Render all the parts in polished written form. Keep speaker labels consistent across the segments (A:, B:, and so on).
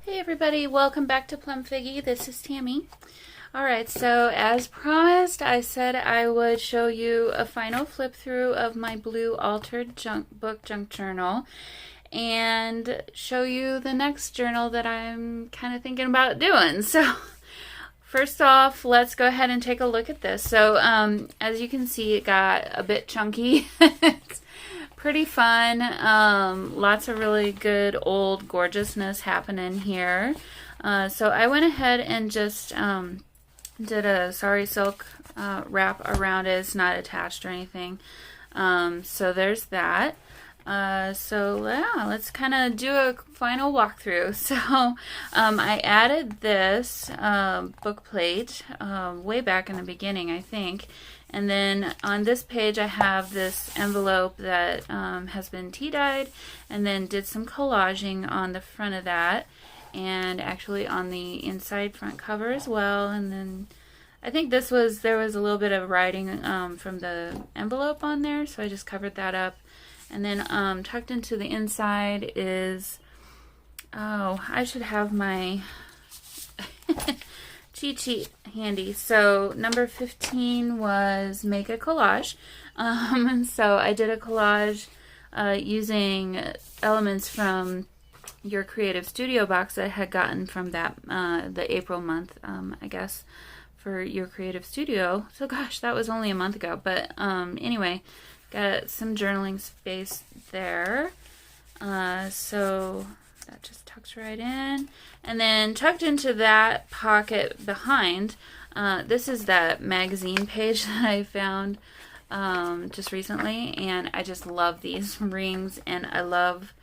A: Hey everybody, welcome back to Plum Figgy. This is Tammy. Alright, so as promised, I said I would show you a final flip through of my blue altered book junk journal and show you the next journal that I'm kind of thinking about doing. So first off, let's go ahead and take a look at this. So as you can see, it got a bit chunky. It's pretty fun. Lots of really good old gorgeousness happening here. So I went ahead and just did a sari silk wrap around it. It's not attached or anything. So there's that. So yeah, let's kind of do a final walkthrough. So I added this book plate way back in the beginning, I think. And then on this page I have this envelope that has been tea dyed, and then did some collaging on the front of that, and actually on the inside front cover as well. And then I think there was a little bit of writing from the envelope on there, so I just covered that up. And then tucked into the inside is, oh, I should have my cheat sheet handy. So number 15 was make a collage. So I did a collage using elements from your Creative Studio box that I had gotten from that the April month, I guess, for your Creative Studio. So gosh, that was only a month ago. But anyway, got some journaling space there. So that just tucks right in. And then tucked into that pocket behind, this is that magazine page that I found just recently. And I just love these rings. And I love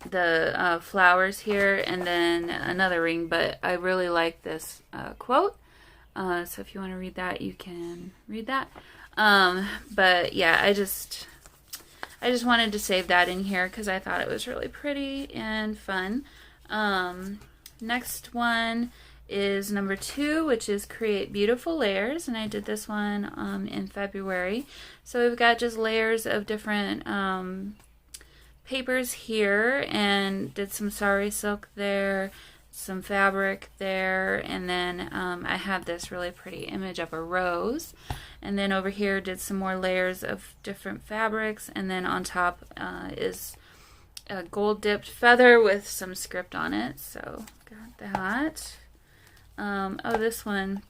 A: the flowers here. And then another ring. But I really like this quote. So if you want to read that, you can read that. But yeah, I just wanted to save that in here because I thought it was really pretty and fun. Next one is number 2, which is create beautiful layers, and I did this one in February. So we've got just layers of different papers here, and did some sari silk there, some fabric there, and then I have this really pretty image of a rose. And then over here did some more layers of different fabrics, and then on top is a gold dipped feather with some script on it. So got that. Oh, this one,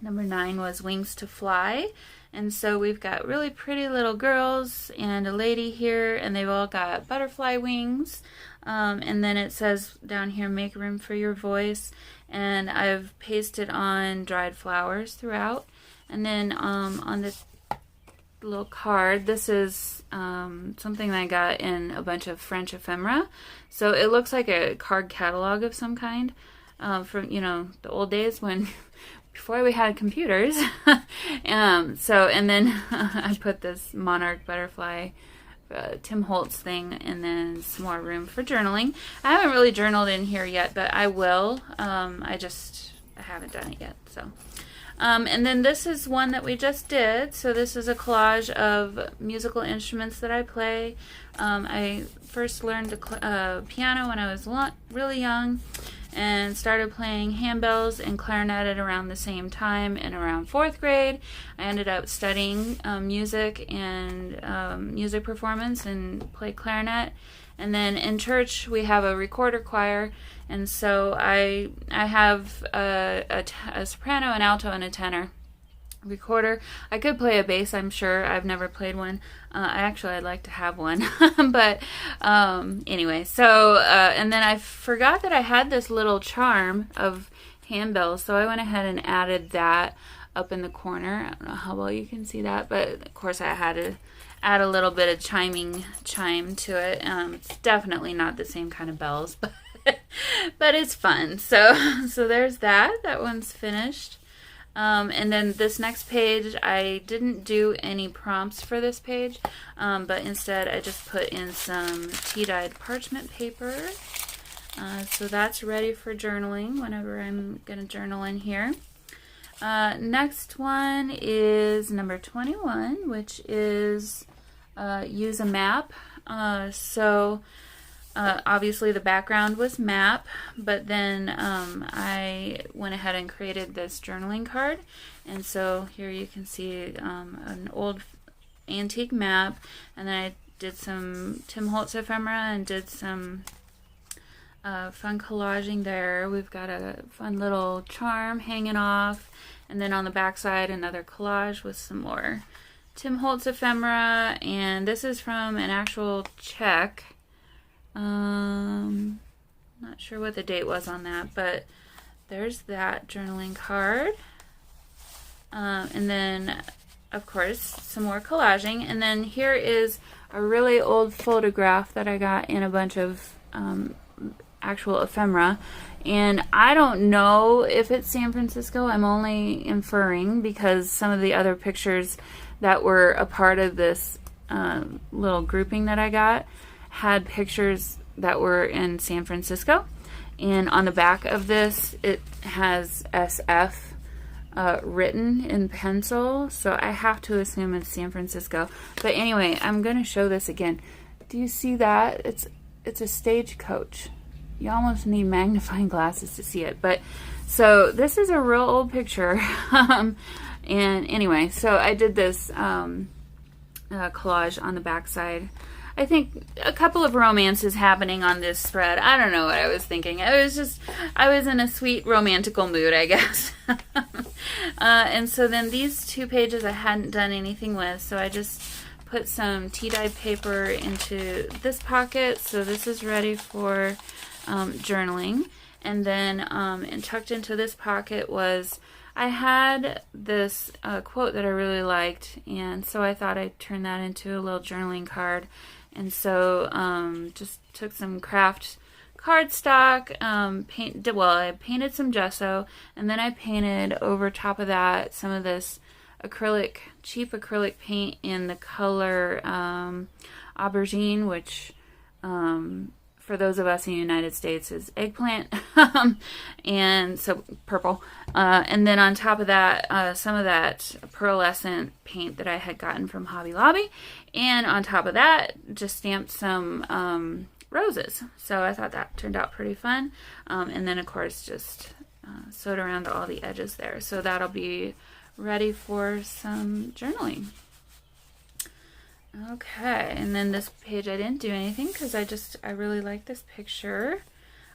A: number 9, was wings to fly. And so we've got really pretty little girls and a lady here, and they've all got butterfly wings. And then it says down here, make room for your voice. And I've pasted on dried flowers throughout. And then on this little card, this is something I got in a bunch of French ephemera. So it looks like a card catalog of some kind from, the old days when before we had computers. And then I put this monarch butterfly Tim Holtz thing, and then some more room for journaling. I haven't really journaled in here yet, but I will. I haven't done it yet. So. And then this is one that we just did. So this is a collage of musical instruments that I play. I first learned the piano when I was really young, and started playing handbells and clarinet at around the same time in around 4th grade. I ended up studying music and music performance and played clarinet. And then in church we have a recorder choir, and so I have a soprano, an alto, and a tenor recorder. I could play a bass, I'm sure. I've never played one. I'd like to have one. But anyway, so and then I forgot that I had this little charm of handbells, so I went ahead and added that up in the corner. I don't know how well you can see that, but of course I had to add a little bit of chime to it. It's definitely not the same kind of bells, but but it's fun. So there's that. That one's finished. And then this next page, I didn't do any prompts for this page, but instead I just put in some tea-dyed parchment paper. So that's ready for journaling whenever I'm going to journal in here. Next one is number 21, which is use a map. So Obviously the background was map, but then I went ahead and created this journaling card. And so here you can see an old antique map, and then I did some Tim Holtz ephemera and did some fun collaging there. We've got a fun little charm hanging off, and then on the back side another collage with some more Tim Holtz ephemera, and this is from an actual check. Not sure what the date was on that, but there's that journaling card. And then, of course, some more collaging. And then here is a really old photograph that I got in a bunch of actual ephemera. And I don't know if it's San Francisco. I'm only inferring because some of the other pictures that were a part of this little grouping that I got had pictures that were in San Francisco. And on the back of this, it has SF written in pencil, so I have to assume it's San Francisco. But anyway, I'm going to show this again. Do you see that? It's a stagecoach. You almost need magnifying glasses to see it. But so this is a real old picture. And anyway, so I did this collage on the back side. I think a couple of romances happening on this spread. I don't know what I was thinking. I was in a sweet romantical mood, I guess. And so then these two pages I hadn't done anything with, so I just put some tea-dyed paper into this pocket. So this is ready for journaling. And then and tucked into this pocket was, I had this quote that I really liked, and so I thought I'd turn that into a little journaling card. And so just took some craft cardstock, I painted some gesso, and then I painted over top of that some of this cheap acrylic paint in the color aubergine, which for those of us in the United States is eggplant, and so purple. And then on top of that, some of that pearlescent paint that I had gotten from Hobby Lobby. And on top of that, just stamped some roses. So I thought that turned out pretty fun. And then, of course, just sewed around all the edges there. So that'll be ready for some journaling. Okay, and then this page I didn't do anything because I really like this picture.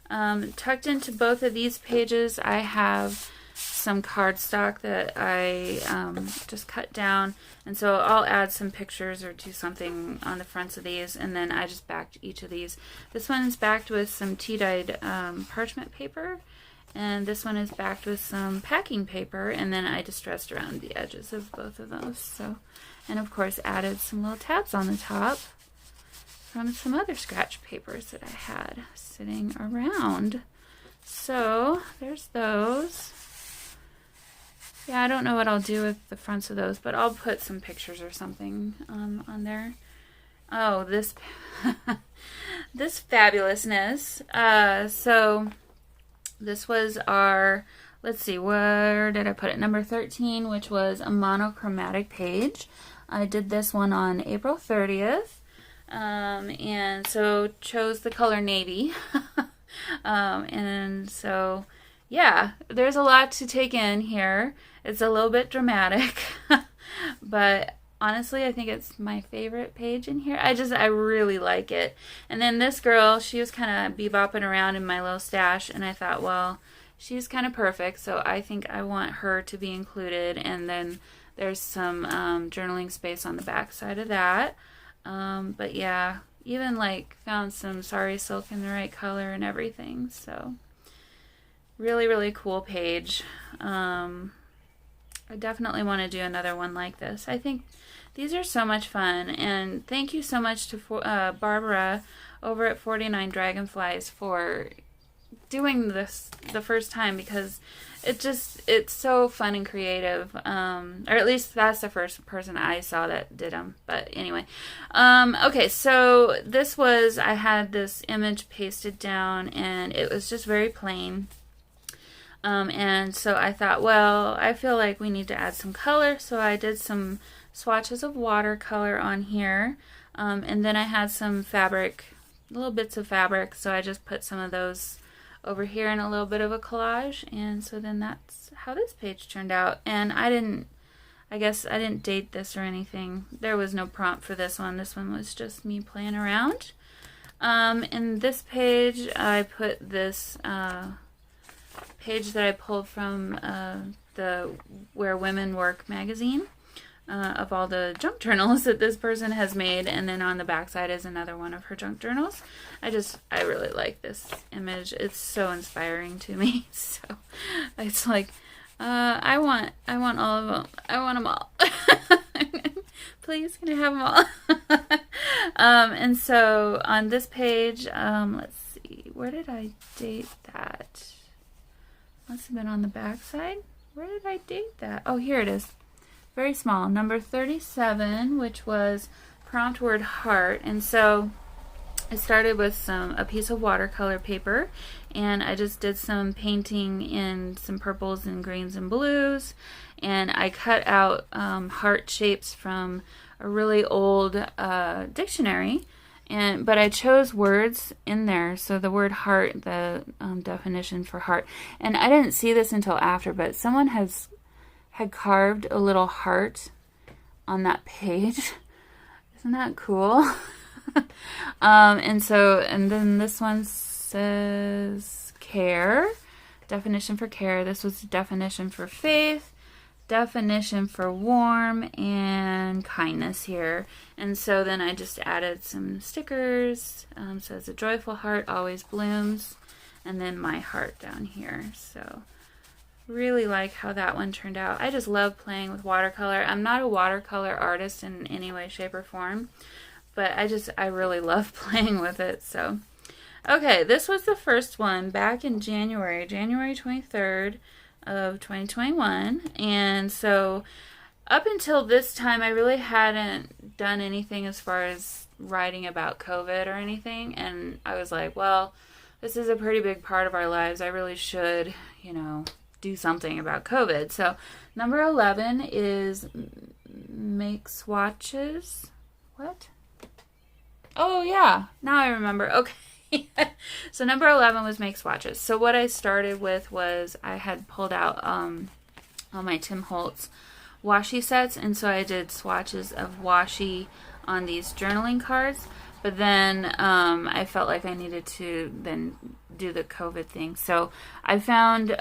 A: Tucked into both of these pages I have some cardstock that I just cut down, and so I'll add some pictures or do something on the fronts of these, and then I just backed each of these. This one is backed with some tea-dyed parchment paper, and this one is backed with some packing paper, and then I distressed around the edges of both of those. So, and of course added some little tabs on the top from some other scratch papers that I had sitting around. So there's those. Yeah, I don't know what I'll do with the fronts of those, but I'll put some pictures or something on there. Oh, this this fabulousness. So this was our, let's see, where did I put it? Number 13, which was a monochromatic page. I did this one on April 30th. And so chose the color navy. And so, yeah, there's a lot to take in here. It's a little bit dramatic, but honestly, I think it's my favorite page in here. I really like it. And then this girl, she was kind of bebopping around in my little stash, and I thought, well, she's kind of perfect, so I think I want her to be included. And then there's some journaling space on the back side of that. But yeah, even like found some sari silk in the right color and everything. So really, really cool page. I definitely want to do another one like this. I think these are so much fun, and thank you so much to Barbara over at 49 Dragonflies for doing this the first time, because it's so fun and creative, or at least that's the first person I saw that did them. But anyway, okay, so I had this image pasted down, and it was just very plain. And so I thought, well, I feel like we need to add some color, so I did some swatches of watercolor on here, and then I had some fabric little bits of fabric, so I just put some of those over here in a little bit of a collage, and so then that's how this page turned out. And I guess I didn't date this or anything. There was no prompt for this one. This one was just me playing around. In this page, I put this page that I pulled from the Where Women Work magazine of all the junk journals that this person has made, and then on the back side is another one of her junk journals. I really like this image. It's so inspiring to me. So it's like, I want all of them. I want them all. Please, can I have them all? And so on this page, let's see, where did I date that? Must have been on the back side. Where did I date that? Oh, here it is. Very small, number 37, which was prompt word heart. And so I started with a piece of watercolor paper, and I just did some painting in some purples and greens and blues, and I cut out heart shapes from a really old dictionary, but I chose words in there. So the word heart, the definition for heart, and I didn't see this until after, but someone had carved a little heart on that page. Isn't that cool? And then this one says care, definition for care. This was the definition for faith, definition for warm, and kindness here. And so then I just added some stickers. Says a joyful heart always blooms, and then my heart down here. So really like how that one turned out. I just love playing with watercolor. I'm not a watercolor artist in any way, shape, or form, but I really love playing with it. So, okay, this was the first one back in January 23rd of 2021. And so up until this time, I really hadn't done anything as far as writing about COVID or anything. And I was like, well, this is a pretty big part of our lives. I really should, do something about COVID. So number 11 is make swatches. What? Oh, yeah. Now I remember. Okay. So number 11 was make swatches. So what I started with was I had pulled out all my Tim Holtz washi sets, and so I did swatches of washi on these journaling cards. But then I felt like I needed to then do the COVID thing. So I found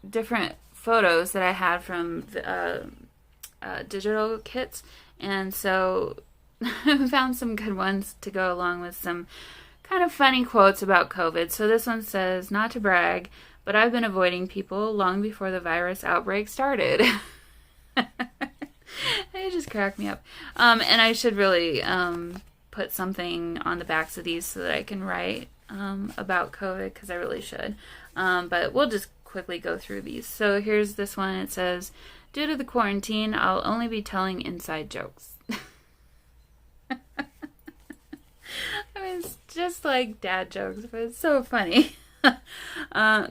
A: different photos that I had from the, digital kits, and so I found some good ones to go along with some kind of funny quotes about COVID. So this one says, not to brag, but I've been avoiding people long before the virus outbreak started. It just cracked me up. And I should really put something on the backs of these so that I can write about COVID, because I really should. But we'll just quickly go through these. So here's this one. It says, due to the quarantine, I'll only be telling inside jokes. I mean, it's just like dad jokes, but it's so funny.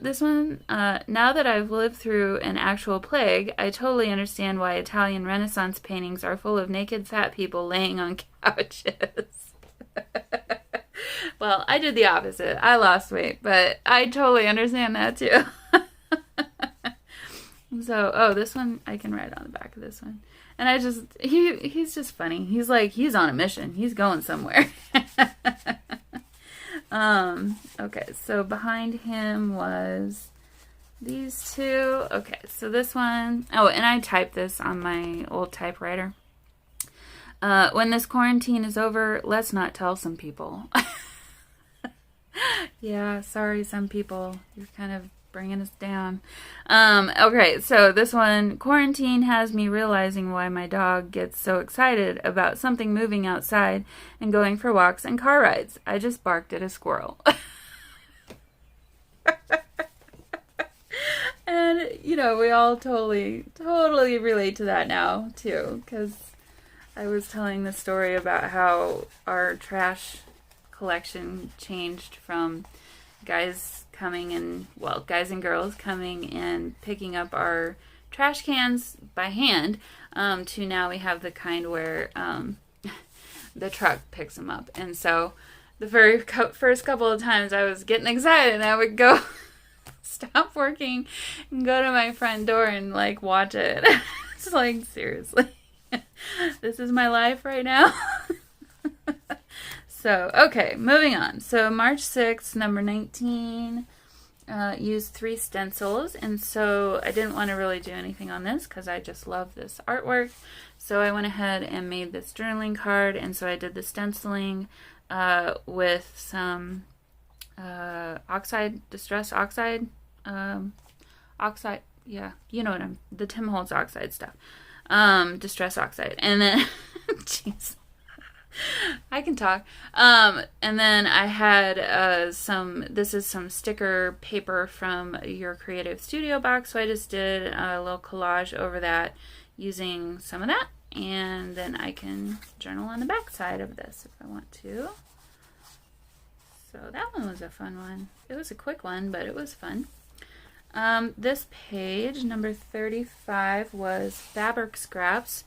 A: This one, now that I've lived through an actual plague, I totally understand why Italian Renaissance paintings are full of naked fat people laying on couches. Well, I did the opposite. I lost weight, but I totally understand that too. So, this one, I can write on the back of this one. And he's just funny. He's like, he's on a mission. He's going somewhere. Okay, so behind him was these two. Okay, so this one, and I typed this on my old typewriter. When this quarantine is over, let's not tell some people. Yeah, sorry, some people. You're kind of bringing us down. Okay, so this one, quarantine has me realizing why my dog gets so excited about something moving outside and going for walks and car rides. I just barked at a squirrel. And, we all totally relate to that now, too, because I was telling the story about how our trash collection changed from guys and girls coming and picking up our trash cans by hand, to now we have the kind where the truck picks them up. And so the first couple of times I was getting excited and I would go stop working and go to my front door and like watch it. It's like, seriously, this is my life right now. So, okay, moving on. So March 6th, number 19, used 3 stencils, and so I didn't want to really do anything on this because I just love this artwork. So I went ahead and made this journaling card, and so I did the stenciling with some distress oxide, yeah, you know what the Tim Holtz oxide stuff, distress oxide, and then, jeez. I can talk. And then I had this is some sticker paper from your Creative Studio box, so I just did a little collage over that using some of that, and then I can journal on the back side of this if I want to. So that one was a fun one. It was a quick one, but it was fun. This page, number 35, was fabric scraps.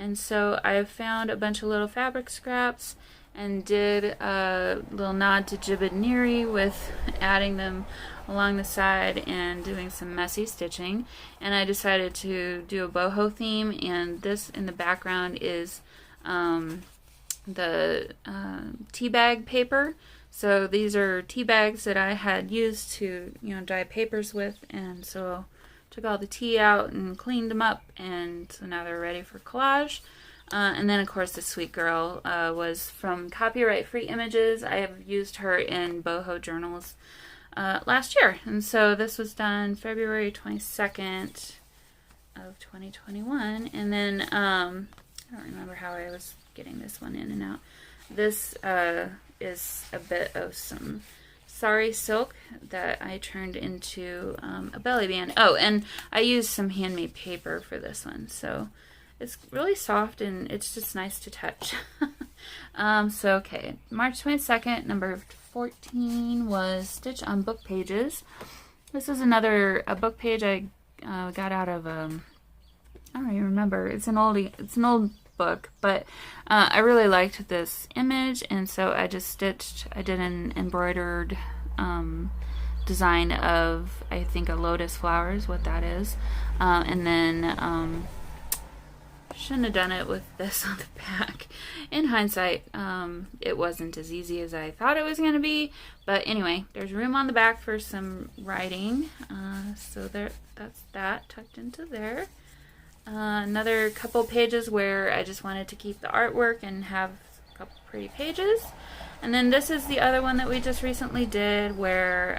A: And so I found a bunch of little fabric scraps and did a little nod to Jibidniri with adding them along the side and doing some messy stitching. And I decided to do a boho theme, and this in the background is the tea bag paper. So these are tea bags that I had used to, dye papers with, and so took all the tea out and cleaned them up, and so now they're ready for collage. And then, of course, the sweet girl was from Copyright Free Images. I have used her in boho journals last year, and so this was done February 22nd of 2021. And then I don't remember how I was getting this one in and out. This is a bit of some sari silk that I turned into a belly band. Oh, and I used some handmade paper for this one, so it's really soft and it's just nice to touch. So okay, March 22nd, number 14 was Stitch on Book Pages. This is a book page I got out of I don't even remember. It's an old book, but I really liked this image, and so I did an embroidered design of, I think, a lotus flower is what that is, and then shouldn't have done it with this on the back. In hindsight, it wasn't as easy as I thought it was going to be, but anyway, there's room on the back for some writing, so that's that tucked into there. Another couple pages where I just wanted to keep the artwork and have a couple pretty pages. And then this is the other one that we just recently did, where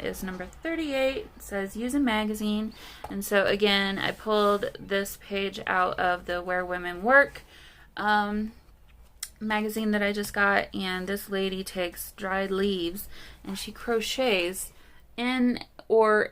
A: is number 38. It says Use a Magazine. And so again, I pulled this page out of the Where Women Work magazine that I just got, and this lady takes dried leaves and she crochets in or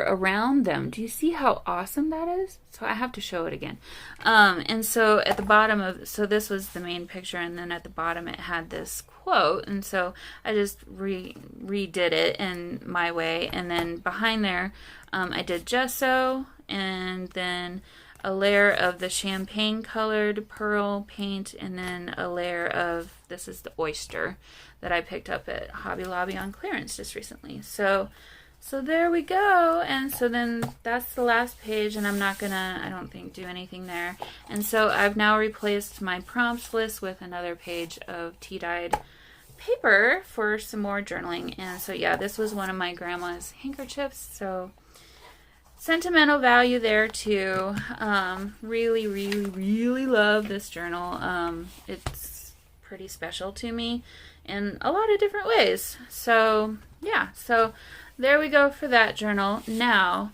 A: around them. Do you see how awesome that is? So I have to show it again. And so at the bottom so this was the main picture, and then at the bottom it had this quote, and so I just redid it in my way, and then behind there I did gesso, and then a layer of the champagne colored pearl paint, and then a layer of, this is the oyster that I picked up at Hobby Lobby on clearance just recently. So there we go. And so then that's the last page, and I'm not gonna, I don't think, do anything there. And so I've now replaced my prompts list with another page of tea-dyed paper for some more journaling. And so yeah, this was one of my grandma's handkerchiefs, so sentimental value there too. Really, really, really love this journal. It's pretty special to me in a lot of different ways. So yeah, so there we go for that journal. Now,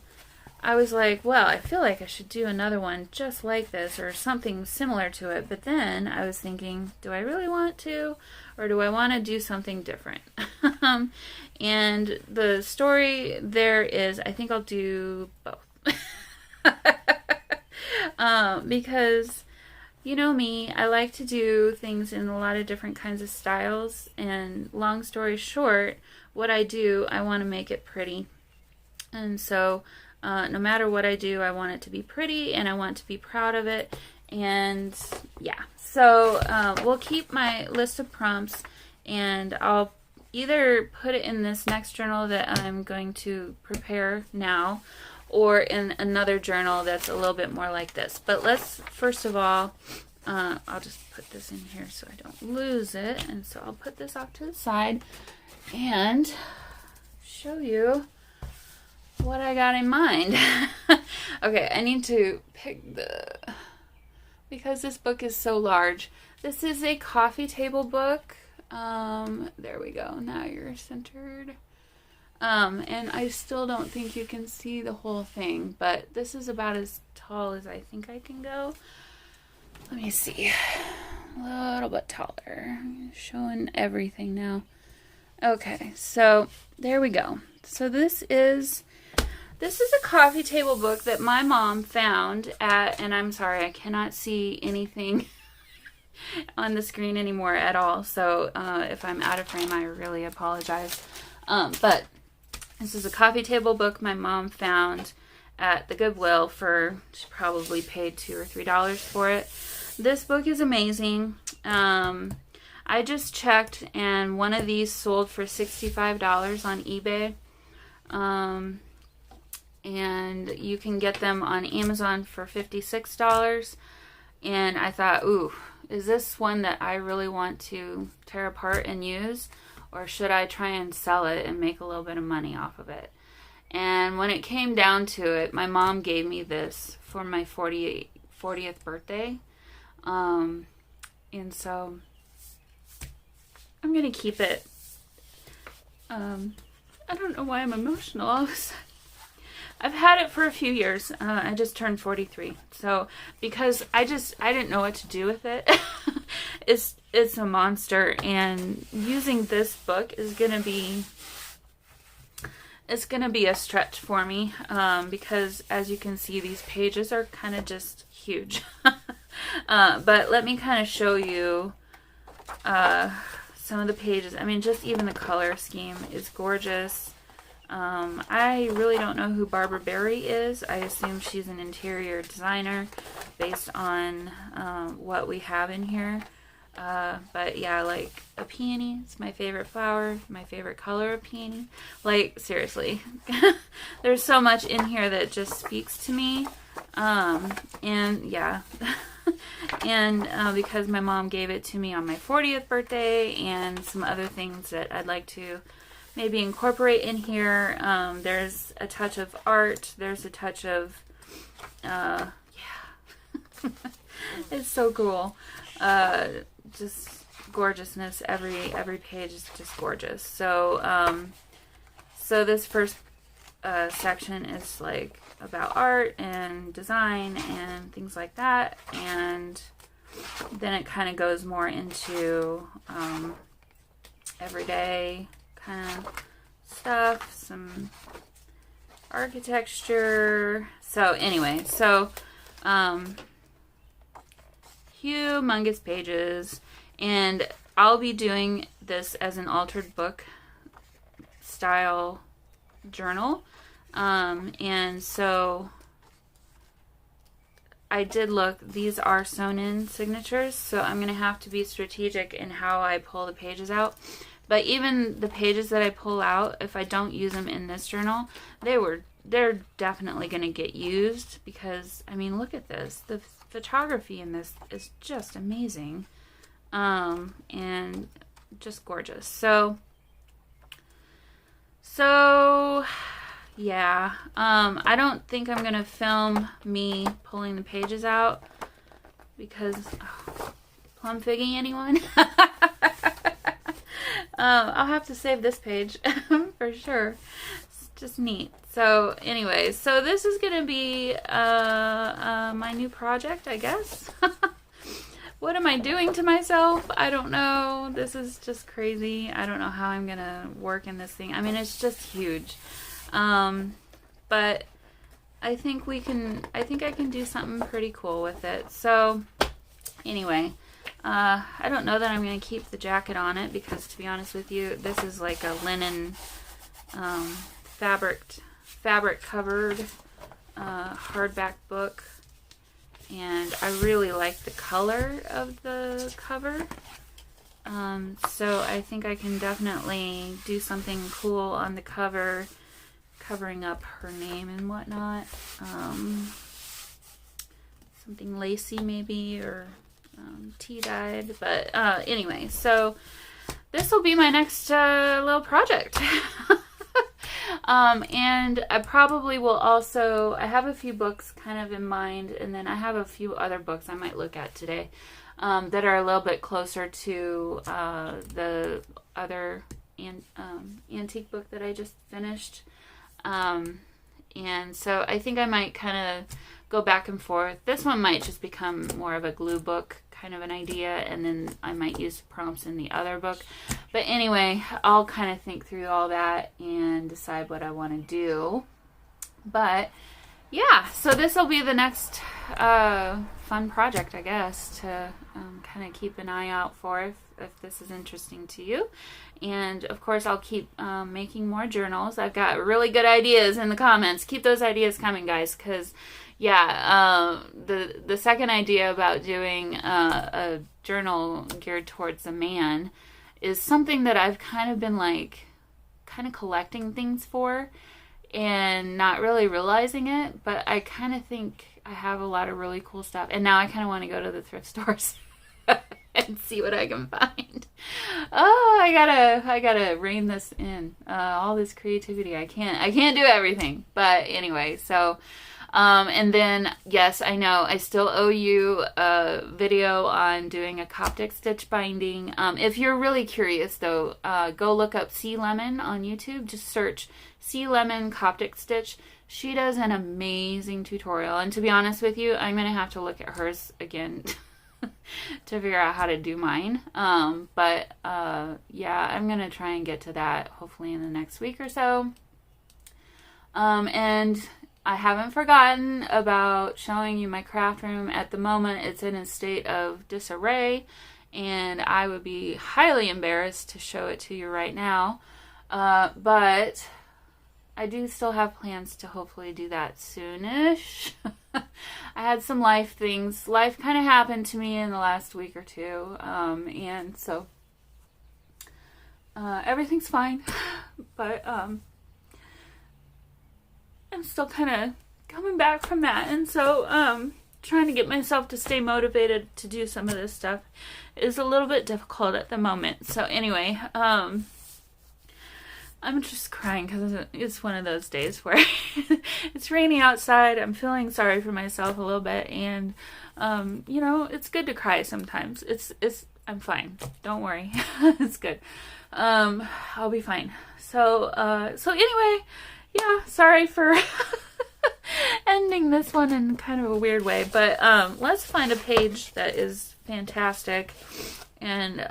A: I was like, well, I feel like I should do another one just like this or something similar to it. But then I was thinking, do I really want to? Or do I want to do something different? And the story there is, I think I'll do both. Because, you know me, I like to do things in a lot of different kinds of styles. And long story short, what I do, I want to make it pretty. And so no matter what I do, I want it to be pretty, and I want to be proud of it. And yeah, so we'll keep my list of prompts and I'll either put it in this next journal that I'm going to prepare now, or in another journal that's a little bit more like this. But let's, first of all, I'll just put this in here so I don't lose it. And so I'll put this off to the side and show you what I got in mind. Okay, I need to pick because this book is so large. This is a coffee table book. There we go. Now you're centered. And I still don't think you can see the whole thing, but this is about as tall as I think I can go. Let me see. A little bit taller. Showing everything now. Okay, so there we go. So this is a coffee table book that my mom found at, and I'm sorry, I cannot see anything on the screen anymore at all. So if I'm out of frame, I really apologize. But this is a coffee table book my mom found at the Goodwill for, she probably paid $2 or $3 for it. This book is amazing. I just checked, and one of these sold for $65 on eBay. And you can get them on Amazon for $56. And I thought, ooh, is this one that I really want to tear apart and use? Or should I try and sell it and make a little bit of money off of it? And when it came down to it, my mom gave me this for my 40th birthday. And so I'm going to keep it. I don't know why I'm emotional all of a sudden. I've had it for a few years. I just turned 43. So, because I didn't know what to do with it. It's a monster, and using this book is going to be a stretch for me, because as you can see, these pages are kind of just huge. But let me kind of show you some of the pages. I mean, just even the color scheme is gorgeous. I really don't know who Barbara Berry is. I assume she's an interior designer based on what we have in here. But yeah, like a peony. It's my favorite flower, my favorite color of peony. Like, seriously. There's so much in here that just speaks to me. And yeah. And because my mom gave it to me on my 40th birthday, and some other things that I'd like to maybe incorporate in here. There's a touch of art. There's a touch of, yeah. It's so cool. Just gorgeousness. Every page is just gorgeous. So, so this first section is like about art and design and things like that, and then it kind of goes more into everyday kind of stuff, some architecture. So anyway, so humongous pages, and I'll be doing this as an altered book style journal. And so I did look, these are sewn in signatures, so I'm going to have to be strategic in how I pull the pages out. But even the pages that I pull out, if I don't use them in this journal, they're definitely going to get used, because, I mean, look at this. The photography in this is just amazing. And just gorgeous. So yeah. I don't think I'm going to film me pulling the pages out, because, plum figging anyone? I'll have to save this page for sure. It's just neat. So anyway, so this is going to be my new project, I guess. What am I doing to myself? I don't know. This is just crazy. I don't know how I'm going to work in this thing. I mean, it's just huge. But I think I can do something pretty cool with it. So anyway, I don't know that I'm going to keep the jacket on it, because, to be honest with you, this is like a linen fabric covered hardback book, and I really like the color of the cover. So I think I can definitely do something cool on the cover, covering up her name and whatnot. Something lacy maybe, or tea-dyed. But anyway, so this will be my next little project. And I probably will also, I have a few books kind of in mind, and then I have a few other books I might look at today that are a little bit closer to the other antique book that I just finished. And so I think I might kind of go back and forth. This one might just become more of a glue book kind of an idea, and then I might use prompts in the other book. But anyway, I'll kind of think through all that and decide what I want to do. But yeah, so this will be the next fun project, I guess, to kind of keep an eye out for if this is interesting to you. And of course, I'll keep making more journals. I've got really good ideas in the comments. Keep those ideas coming, guys, because yeah, the second idea about doing a journal geared towards a man is something that I've kind of been like kind of collecting things for and not really realizing it, but I kind of think I have a lot of really cool stuff, and now I kind of want to go to the thrift stores and see what I can find. Oh, I gotta rein this in. All this creativity, I can't do everything. But anyway, so and then yes, I know I still owe you a video on doing a Coptic stitch binding. If you're really curious though, go look up Sea Lemon on YouTube. Just search Sea Lemon Coptic stitch. She does an amazing tutorial, and to be honest with you, I'm gonna have to look at hers again to figure out how to do mine. But yeah, I'm gonna try and get to that hopefully in the next week or so. And I haven't forgotten about showing you my craft room. At the moment, it's in a state of disarray, and I would be highly embarrassed to show it to you right now. But I do still have plans to hopefully do that soonish. I had some life things. Life kind of happened to me in the last week or two, and so everything's fine. But I'm still kind of coming back from that, and so trying to get myself to stay motivated to do some of this stuff is a little bit difficult at the moment. So anyway, I'm just crying because it's one of those days where it's raining outside. I'm feeling sorry for myself a little bit, and you know, it's good to cry sometimes. I'm fine. Don't worry. It's good. I'll be fine. So anyway, yeah, sorry for ending this one in kind of a weird way, but let's find a page that is fantastic. And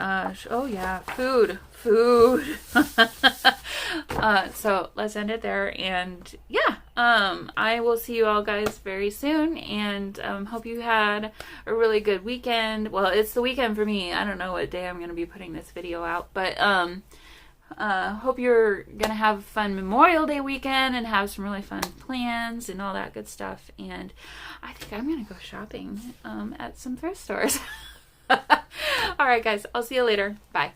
A: oh yeah, food. So let's end it there, and yeah, I will see you all guys very soon, and hope you had a really good weekend. Well, it's the weekend for me. I don't know what day I'm going to be putting this video out, but hope you're gonna have a fun Memorial Day weekend and have some really fun plans and all that good stuff. And I think I'm gonna go shopping at some thrift stores. All right, guys, I'll see you later. Bye.